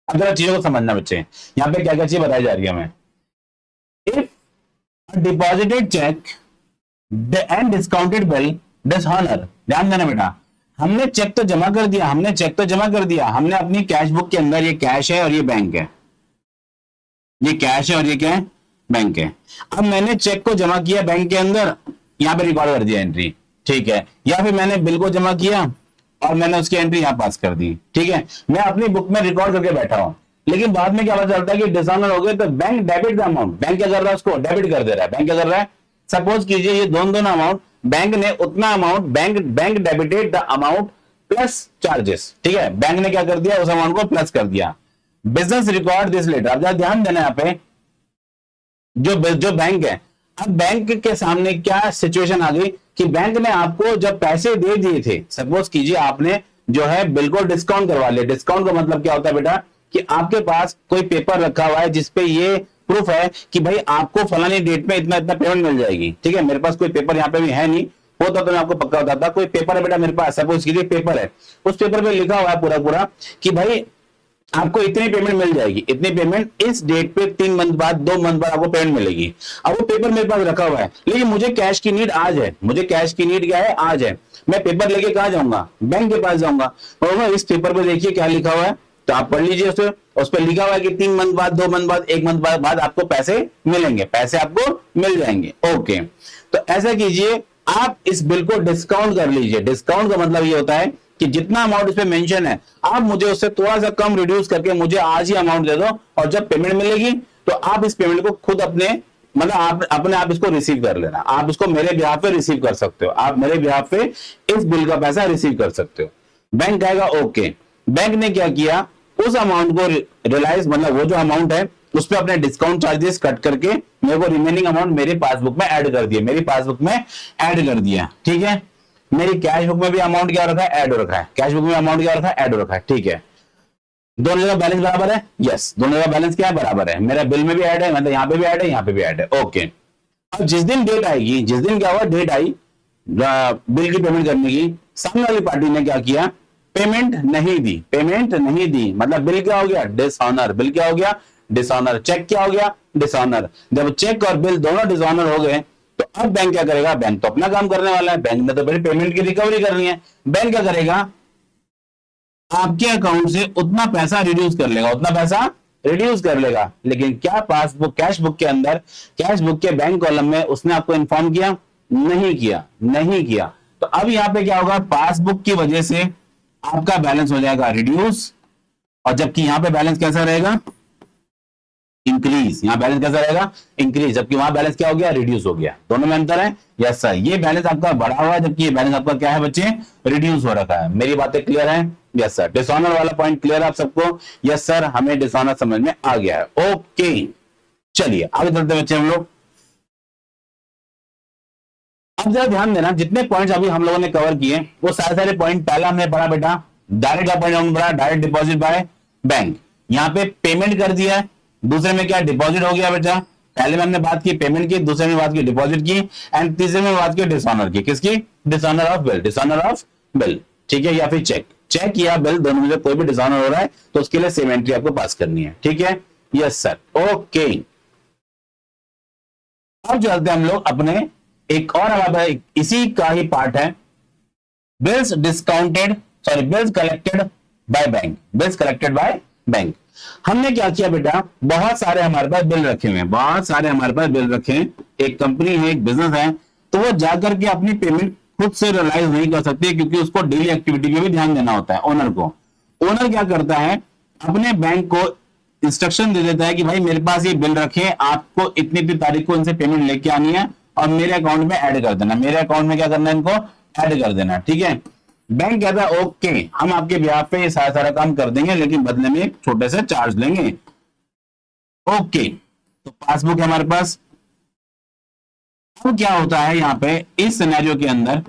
अब जरा चीजों को समझना बच्चे, यहाँ पे क्या क्या चीज बताई जा रही है हमें। If deposited cheque and discounted bill dishonour. ध्यान देना बेटा, हमने चेक तो जमा कर दिया, हमने अपनी कैश बुक के अंदर, ये कैश है और ये बैंक है, ये कैश है और ये क्या है, बैंक है। अब मैंने चेक को जमा किया बैंक के अंदर, यहां पे रिकॉर्ड कर दिया एंट्री, ठीक है, या फिर मैंने बिल को जमा किया और मैंने उसकी एंट्री यहां पास कर दी, ठीक है, मैं अपनी बुक में रिकॉर्ड करके बैठा हूं। लेकिन बाद में क्या पता चलता है कि डिसऑनर हो गए, तो bank debit the amount, bank क्या कर रहा है, उसको डेबिट कर दे रहा है। बैंक क्या कर रहा है, सपोज कीजिए ये दोनों अमाउंट, बैंक ने उतना amount, bank debited the amount plus charges, ठीक है, बैंक ने क्या कर दिया, उस अमाउंट को प्लस कर दिया। Business record this letter. अब ध्यान देना यहाँ पे, जो बैंक है, अब बैंक के सामने क्या सिचुएशन आ गई कि बैंक ने आपको जब पैसे दे दिए थे, सपोज कीजिए आपने जो है बिल को डिस्काउंट करवा लिया। डिस्काउंट का मतलब क्या होता है बेटा, कि आपके पास कोई पेपर रखा हुआ है जिसपे ये प्रूफ है कि भाई आपको फलानी डेट में इतना इतना पेमेंट मिल जाएगी, ठीक है। मेरे पास कोई पेपर यहाँ पे भी है नहीं, होता तो मैं आपको पक्का बताता। कोई पेपर है बेटा मेरे पास, सपोज कीजिए पेपर है, उस पेपर पे लिखा हुआ है पूरा कि भाई आपको इतनी पेमेंट मिल जाएगी, इतनी पेमेंट इस डेट पे 3 मंथ बाद, 2 मंथ बाद आपको पेमेंट मिलेगी। अब वो पेपर मेरे पास रखा हुआ है, लेकिन मुझे कैश की नीड आज है, मुझे कैश की नीड क्या है, आज है। मैं पेपर लेके कहां जाऊंगा, बैंक के पास जाऊंगा, और इस पेपर पे देखिए क्या लिखा हुआ है, तो आप पढ़ लीजिए उसे। उस पर लिखा हुआ है कि 3 मंथ बाद, 2 मंथ बाद, 1 मंथ बाद आपको पैसे मिलेंगे, पैसे आपको मिल जाएंगे। ओके, तो ऐसा कीजिए, आप इस बिल को डिस्काउंट कर लीजिए। डिस्काउंट का मतलब ये होता है कि जितना अमाउंट इसमें मेंशन है, आप मुझे उससे थोड़ा सा कम रिड्यूस करके मुझे आज ही अमाउंट दे दो, और जब पेमेंट मिलेगी तो आप इस पेमेंट को खुद अपने, मतलब आप अपने आप इसको रिसीव कर लेना। आप इसको मेरे बिहाफ पे रिसीव कर सकते हो, आप मेरे बिहाफ पे इस बिल का पैसा रिसीव कर सकते हो। बैंक कहेगा ओके। बैंक ने क्या किया, उस अमाउंट को रियलाइज, मतलब वो जो अमाउंट है उस पर अपने डिस्काउंट चार्जेस कट करके मेरे को रिमेनिंग अमाउंट मेरी पासबुक में ऐड कर दिया, मेरी पासबुक में ऐड कर दिया, ठीक है। मेरी कैश बुक में भी अमाउंट क्या रखा है, ऐड हो रखा है, कैश बुक में अमाउंट क्या रखा है, ऐड हो रखा है, ठीक है। दोनों जगह बैलेंस बराबर है, यस, दोनों जगह बैलेंस क्या है, बराबर है। मेरा बिल में भी ऐड है, मतलब यहाँ पे भी ऐड है, यहाँ पे भी ऐड है, ओके। अब जिस दिन डेट आएगी, जिस दिन क्या हुआ, डेट आई बिल की पेमेंट करने की, सामने वाली पार्टी ने क्या किया, पेमेंट नहीं दी, पेमेंट नहीं दी, मतलब बिल क्या हो गया, डिसऑनर। बिल क्या हो गया, डिसऑनर। चेक क्या हो गया, डिसऑनर। जब चेक और बिल दोनों डिसऑनर हो गए, तो अब बैंक क्या करेगा, बैंक तो अपना काम करने वाला है, बैंक ने तो पहले पेमेंट की रिकवरी करनी है। बैंक क्या करेगा, आपके अकाउंट से उतना पैसा रिड्यूस कर लेगा, उतना पैसा रिड्यूस कर लेगा। लेकिन क्या पासबुक, कैश बुक के अंदर, कैश बुक के बैंक कॉलम में उसने आपको इन्फॉर्म किया, नहीं किया, नहीं किया। तो अब यहां पे क्या होगा, पासबुक की वजह से आपका बैलेंस हो जाएगा रिड्यूस, और जबकि यहां पे बैलेंस कैसा रहेगा, इंक्रीज। यहां बैलेंस कैसा रहेगा, इंक्रीज, जबकि वहां बैलेंस क्या हो गया, रिड्यूस हो गया। दोनों में अंतर है, यस सर। ये बैलेंस आपका बढ़ा हुआ है, जबकि ये बैलेंस आपका क्या है बच्चे, रिड्यूस हो रखा है। मेरी बातें क्लियर है, यस सर। डिसऑनर वाला पॉइंट क्लियर है आप सबको, यस सर, हमें डिसऑनर समझ में आ गया है। ओके, चलिए आगे चलते बच्चे हम लोग। अब जरा ध्यान देना, जितने पॉइंट्स अभी हम लोगों ने कवर किए वो सारे पॉइंट, पहला हमने पढ़ा बेटा डायरेक्ट का पॉइंट हमने पढ़ा, डायरेक्ट डिपॉजिट बाय बैंक। यहाँ पे पेमेंट कर दिया है, दूसरे में क्या डिपॉजिट हो गया बेटा। पहले में हमने बात की पेमेंट की, दूसरे में बात की डिपॉजिट की, एंड तीसरे में बात की डिसऑनर की। किसकी, dishonour of bill, dishonour of bill, ठीक है, या फिर चेक, चेक या बिल, दोनों में से कोई भी डिसऑनर हो रहा है तो उसके लिए सेम एंट्री आपको पास करनी है, ठीक है, यस सर। ओके, अब चलते हैं हम लोग अपने एक और, हमारा इसी का ही पार्ट है, bills discounted, sorry bills collected by bank, bills collected by bank. हमने क्या किया बेटा, बहुत सारे हमारे पास बिल रखे हुए हैं, बहुत सारे हमारे पास बिल रखे हैं। एक कंपनी है, एक बिजनेस है, तो वो जाकर के अपनी पेमेंट खुद से रियलाइज नहीं कर सकती, क्योंकि उसको डेली एक्टिविटी पे भी ध्यान देना होता है ओनर को। ओनर क्या करता है, अपने बैंक को इंस्ट्रक्शन दे देता है कि भाई मेरे पास ये बिल रखे, आपको इतनी इतनी तारीख को इनसे पेमेंट लेके आनी है और मेरे अकाउंट में ऐड कर देना, मेरे अकाउंट में क्या करना है, इनको ऐड कर देना, ठीक है। बैंक कहता है ओके, हम आपके ब्याह पे सारा काम कर देंगे, लेकिन बदले में एक छोटे से चार्ज लेंगे। ओके, तो पासबुक है हमारे पास। अब क्या होता है यहां पे इस सिनेरियो के अंदर,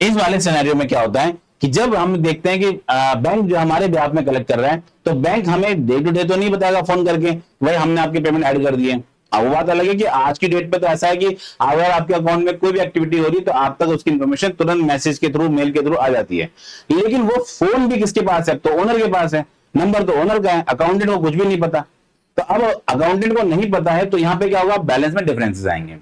इस वाले सिनेरियो में क्या होता है कि जब हम देखते हैं कि बैंक जो हमारे ब्याह में कलेक्ट कर रहा है, तो बैंक हमें डे टू डे तो नहीं बताएगा फोन करके भाई हमने आपके पेमेंट ऐड कर दिए। अब वो बात अलग है कि आज की डेट पे तो ऐसा है कि अगर आपके अकाउंट में कोई भी एक्टिविटी हो रही है तो आप तक उसकी इन्फॉर्मेशन तुरंत मैसेज के थ्रू, मेल के थ्रू आ जाती है। लेकिन वो फोन भी किसके पास है, तो ओनर के पास है, नंबर तो ओनर का है, अकाउंटेंट को कुछ भी नहीं पता। तो अब अकाउंटेंट को नहीं पता है तो यहाँ पे क्या होगा, बैलेंस में डिफरेंसेस आएंगे।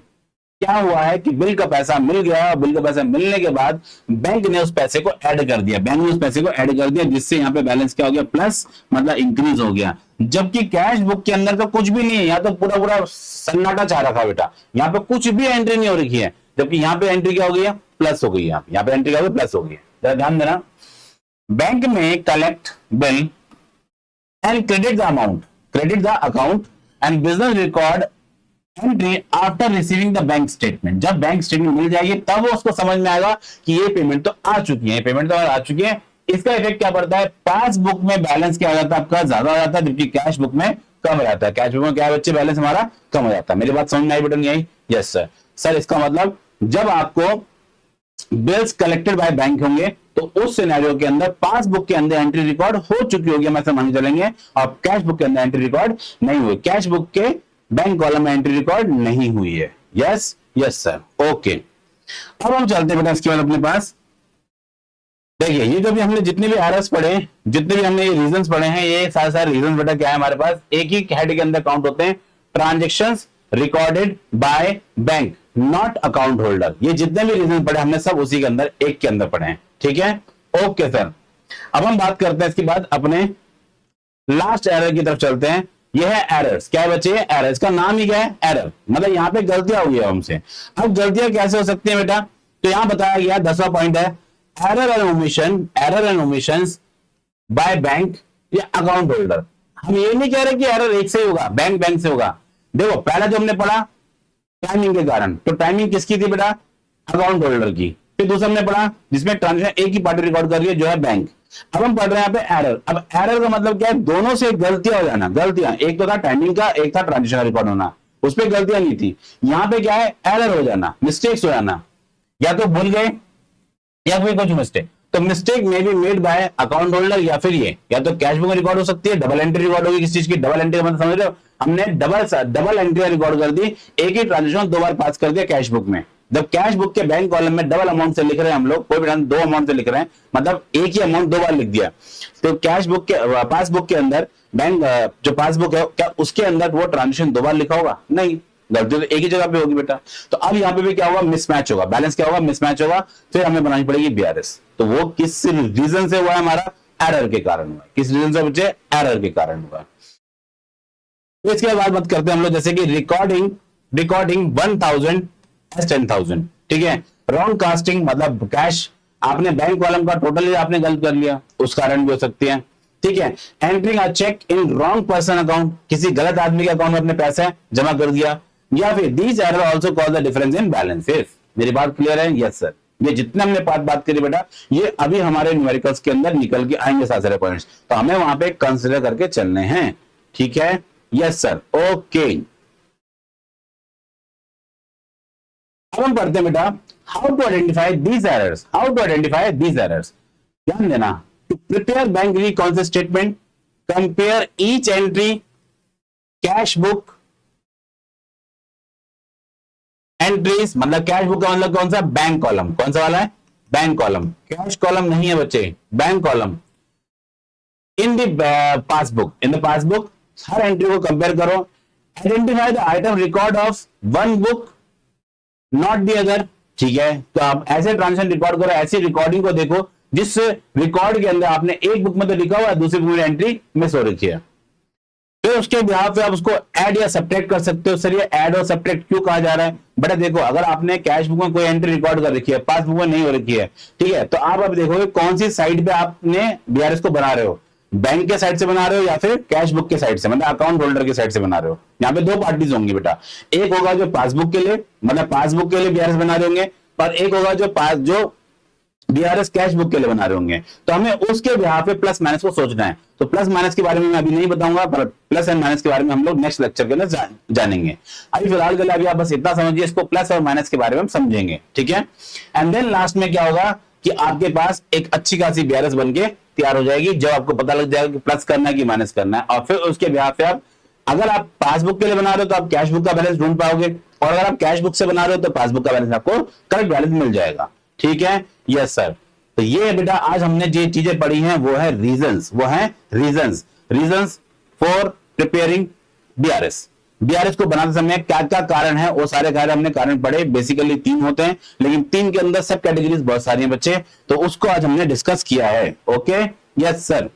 क्या हुआ है कि बिल का पैसा मिल गया, बिल का पैसा मिलने के बाद बैंक ने उस पैसे को ऐड कर दिया, बैंक ने उस पैसे को ऐड कर दिया, जिससे यहाँ पे बैलेंस क्या हो गया, प्लस, मतलब इंक्रीज हो गया। जबकि कैश बुक के अंदर तो कुछ भी नहीं है, यहाँ तो पूरा पूरा सन्नाटा चाह रखा बेटा, यहाँ पे कुछ भी एंट्री नहीं हो रखी है, जबकि यहाँ पे एंट्री क्या हो गई है, प्लस हो गई है, यहाँ पे एंट्री क्या हो गई, प्लस हो गई है। जरा ध्यान देना, बैंक में collect bill and credit the account and business record entry after receiving the bank statement. जब बैंक स्टेटमेंट मिल जाएगी तब वो उसको समझ में आएगा कि ये पेमेंट तो आ चुकी है, पेमेंट तो आ चुकी है। इसका इफेक्ट क्या पड़ता है, पासबुक में बैलेंस क्या हो जाता है, आपका ज्यादा हो जाता है, जबकि कैश बुक में कम हो जाता है। कैश बुक में क्या है बच्चे, बैलेंस हमारा कम हो जाता है। मेरी बात समझ में आई बेटा, नहीं आई? Yes sir. सर इसका मतलब जब आपको बिल्स कलेक्टेड बाय बैंक होंगे तो उस सिनेरियो के अंदर पासबुक के अंदर एंट्री रिकॉर्ड हो चुकी होगी, हम ऐसा मान चलेंगे, और कैश बुक के अंदर एंट्री रिकॉर्ड नहीं हुई, कैश बुक के बैंक कॉलम में एंट्री रिकॉर्ड नहीं हुई है। Yes yes sir, okay. अब हम चलते हैं बेटा इसके बाद अपने पास, देखिए ये जो भी हमने जितने भी एरर्स पढ़े, जितने भी हमने ये रीजंस पढ़े हैं, ये सारे रीजंस बेटा क्या है हमारे पास, एक ही हेड के अंदर काउंट होते हैं, transactions recorded by bank not account holder. ये जितने भी रीजन पढ़े हमने सब उसी के अंदर, एक के अंदर पढ़े हैं, ठीक है, ओके सर। अब हम बात करते हैं इसके बाद अपने लास्ट एरर की तरफ चलते हैं। यह है एरर्स, क्या है बच्चे, एरर्स का नाम ही क्या है, एरर, मतलब यहाँ पे गलतियां हुई है हमसे। अब गलतियां कैसे हो सकती है बेटा, तो यहां बताया गया 10वां पॉइंट है, error and omissions by bank या अकाउंट होल्डर। हम ये नहीं कह रहे कि एरर एक से ही होगा, बैंक से होगा। देखो पहला जो हमने पढ़ा टाइमिंग के कारण, तो टाइमिंग किसकी थी बेटा, अकाउंट होल्डर की। फिर दूसरा हमने पढ़ा जिसमें ट्रांजेक्शन एक ही पार्टी रिकॉर्ड कर रही है, जो है बैंक। अब हम पढ़ रहे हैं यहाँ पे एरर। अब एरर का मतलब क्या है, दोनों से गलतियां हो जाना, गलतियां, एक तो था टाइमिंग का, एक था ट्रांजेक्शन रिकॉर्ड होना, उस पर गलतियां नहीं थी। यहाँ पे क्या है, एरर हो जाना, मिस्टेक्स हो जाना, या तो भूल गए या फिर कुछ मिस्टेक। तो मिस्टेक में be made by account holder, या फिर ये या तो कैश बुक में रिकॉर्ड हो सकती है, डबल एंट्री रिकॉर्ड होगी, किस चीज की, डबल एंट्री का मतलब समझ रहे हो, हमने डबल एंट्री रिकॉर्ड कर दी, एक ही ट्रांजेक्शन दो बार पास कर दिया कैश बुक में। जब कैश बुक के बैंक कॉलम में डबल अमाउंट से लिख रहे हैं हम लोग, कोई भी दो अमाउंट से लिख रहे हैं, मतलब एक ही अमाउंट दो बार लिख दिया, तो कैश बुक के पासबुक के अंदर बैंक जो पासबुक है, क्या उसके अंदर वो ट्रांजेक्शन दो बार लिखा होगा, नहीं, गलती तो एक ही जगह पे होगी बेटा। तो अब यहाँ पे भी क्या होगा, मिसमैच होगा, बैलेंस क्या होगा, मिसमैच होगा, फिर हमें बनानी पड़ेगी बीआरएस। तो वो किस रीजन से हुआ है, हमारा एरर के कारण हुआ, किस रीजन से बच्चे, एरर के कारण हुआ। तो इसके बाद बात करते हैं हम लोग, जैसे कि रिकॉर्डिंग 1000 एज 10,000, ठीक है, रॉन्ग कास्टिंग, मतलब कैश आपने बैंक कॉलम का टोटल आपने गलत कर लिया, उस कारण भी हो सकती है, ठीक है। Entering a cheque in wrong person account, किसी गलत आदमी के अकाउंट में अपने पैसे जमा कर दिया, या फिर these error also cause the difference in balances. मेरी बात क्लियर है? Yes sir. ये जितने हमने बात करी बेटा, ये अभी हमारे न्यूमेरिकल्स के अंदर निकल के आएंगे सारे पॉइंट्स, तो हमें वहां पे कंसीडर करके चलने हैं, ठीक है, यस सर, ओके। अब हम पढ़ते हैं बेटा, how to identify these errors, ध्यान देना, to prepare bank reconcile statement, compare each entry, cash book entries, मतलब कैश बुक का मतलब कौन सा, बैंक कॉलम, कौन सा वाला है, बैंक कॉलम, कैश कॉलम नहीं है बच्चे, bank column. In the passbook, her entry को कंपेयर करो, identify the item record of one book not the other, ठीक है। तो आप ऐसे ट्रांजेक्शन रिकॉर्ड करो, ऐसी रिकॉर्डिंग को देखो जिस रिकॉर्ड के अंदर आपने एक बुक में तो लिखा हुआ है, दूसरी बुक में एंट्री मिस हो रखी है, फिर उसके बिहाफ पे आप उसको ऐड या सब्ट्रैक्ट कर सकते हो। सर ये ऐड और सब्ट्रैक्ट क्यों कहा जा रहा है बेटा, देखो अगर आपने कैश बुक में कोई एंट्री रिकॉर्ड कर रखी है, पासबुक में नहीं हो रखी है, ठीक है, तो आप अब देखोगे कौन सी साइड पे आपने बीआरएस को बना रहे हो, बैंक के साइड से बना रहे हो या फिर कैश बुक के साइड से, मतलब अकाउंट होल्डर के साइड से बना रहे हो। यहाँ पे दो पार्टीज होंगी बेटा, एक होगा जो पासबुक के लिए, मतलब पासबुक के लिए बीआरएस बना रहे होंगे, और एक होगा जो बीआरएस कैश बुक के लिए बना रहे होंगे। तो हमें उसके बिहाफ पे प्लस माइनस को सोचना है। तो प्लस माइनस के बारे में मैं अभी नहीं बताऊंगा, पर प्लस एंड माइनस के बारे में हम लोग नेक्स्ट लेक्चर के अंदर जानेंगे। अभी फिलहाल के लिए अभी आप बस इतना समझिए, इसको प्लस और माइनस के बारे में हम समझेंगे, ठीक है। एंड देन लास्ट में क्या होगा कि आपके पास एक अच्छी खासी बीआरएस बन के तैयार हो जाएगी, जब आपको पता लग जाएगा कि प्लस करना है कि माइनस करना है। और फिर उसके बिहाफ पे आप, अगर आप पासबुक के लिए बना रहे हो तो आप कैश बुक का बैलेंस ढूंढ पाओगे, और अगर आप कैश बुक से बना रहे हो तो पासबुक का बैलेंस आपको करेक्ट बैलेंस मिल जाएगा, ठीक है, यस सर। तो ये बेटा आज हमने जो चीजें पढ़ी हैं वो है reasons for preparing DRS. DRS को बनाते समय क्या क्या कारण है, वो सारे कारण हमने कारण पढ़े। बेसिकली 3 होते हैं, लेकिन 3 के अंदर सब कैटेगरीज बहुत सारी हैं बच्चे, तो उसको आज हमने डिस्कस किया है। Okay, yes sir.